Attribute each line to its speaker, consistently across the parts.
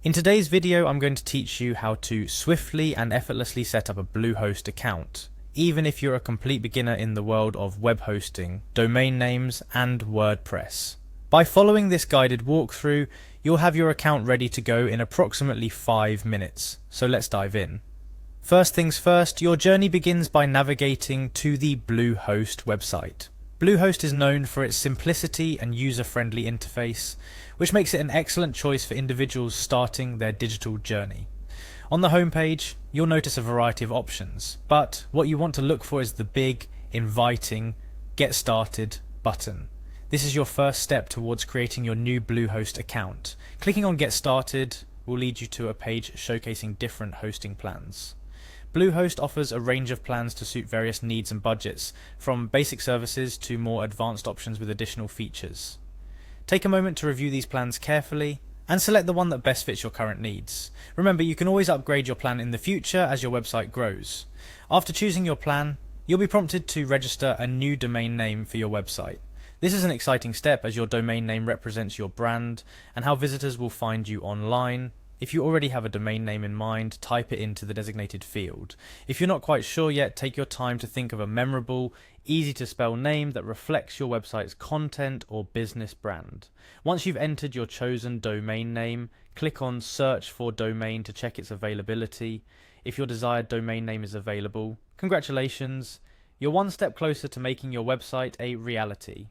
Speaker 1: In today's video, I'm going to teach you how to swiftly and effortlessly set up a Bluehost account, even if you're a complete beginner in the world of web hosting, domain names, and WordPress. By following this guided walkthrough, you'll have your account ready to go in approximately 5 minutes. So let's dive in. First things first, your journey begins by navigating to the Bluehost website. Bluehost is known for its simplicity and user-friendly interface, which makes it an excellent choice for individuals starting their digital journey. On the homepage, you'll notice a variety of options, but what you want to look for is the big, inviting, Get Started button. This is your first step towards creating your new Bluehost account. Clicking on Get Started will lead you to a page showcasing different hosting plans. Bluehost offers a range of plans to suit various needs and budgets, from basic services to more advanced options with additional features. Take a moment to review these plans carefully and select the one that best fits your current needs. Remember, you can always upgrade your plan in the future as your website grows. After choosing your plan, you'll be prompted to register a new domain name for your website. This is an exciting step as your domain name represents your brand and how visitors will find you online. If you already have a domain name in mind, type it into the designated field. If you're not quite sure yet, take your time to think of a memorable, easy to spell name that reflects your website's content or business brand. Once you've entered your chosen domain name, click on Search for Domain to check its availability. If your desired domain name is available, congratulations, you're one step closer to making your website a reality.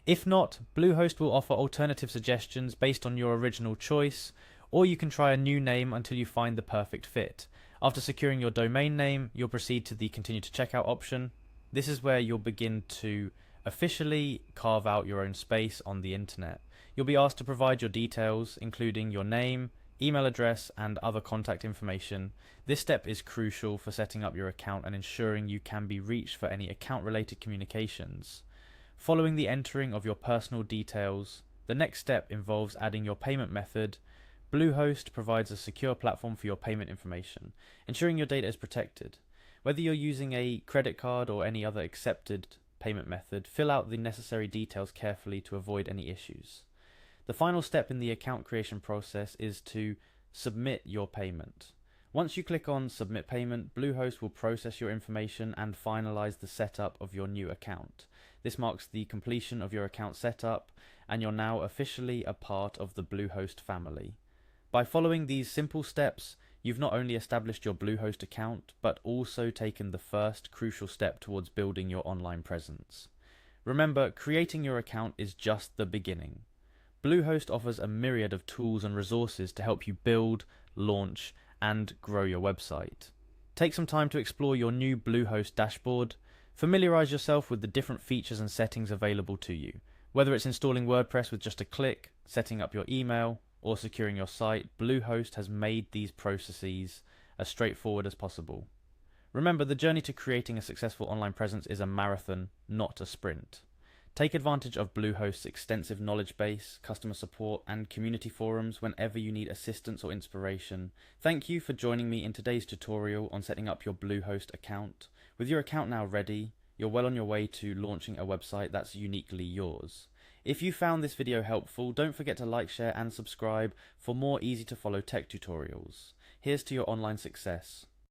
Speaker 1: If not, Bluehost will offer alternative suggestions based on your original choice, or you can try a new name until you find the perfect fit. After securing your domain name, you'll proceed to the Continue to Checkout option. This is where you'll begin to officially carve out your own space on the internet. You'll be asked to provide your details, including your name, email address, and other contact information. This step is crucial for setting up your account and ensuring you can be reached for any account-related communications. Following the entering of your personal details, the next step involves adding your payment method. Bluehost provides a secure platform for your payment information, ensuring your data is protected. Whether you're using a credit card or any other accepted payment method, fill out the necessary details carefully to avoid any issues. The final step in the account creation process is to submit your payment. Once you click on Submit Payment, Bluehost will process your information and finalize the setup of your new account. This marks the completion of your account setup, and you're now officially a part of the Bluehost family. By following these simple steps, you've not only established your Bluehost account, but also taken the first crucial step towards building your online presence. Remember, creating your account is just the beginning. Bluehost offers a myriad of tools and resources to help you build, launch, and grow your website. Take some time to explore your new Bluehost dashboard. Familiarize yourself with the different features and settings available to you. Whether it's installing WordPress with just a click, setting up your email, or securing your site, Bluehost has made these processes as straightforward as possible. Remember, the journey to creating a successful online presence is a marathon, not a sprint. Take advantage of Bluehost's extensive knowledge base, customer support, and community forums whenever you need assistance or inspiration. Thank you for joining me in today's tutorial on setting up your Bluehost account. With your account now ready, you're well on your way to launching a website that's uniquely yours. If you found this video helpful, don't forget to like, share, and subscribe for more easy to follow tech tutorials. Here's to your online success.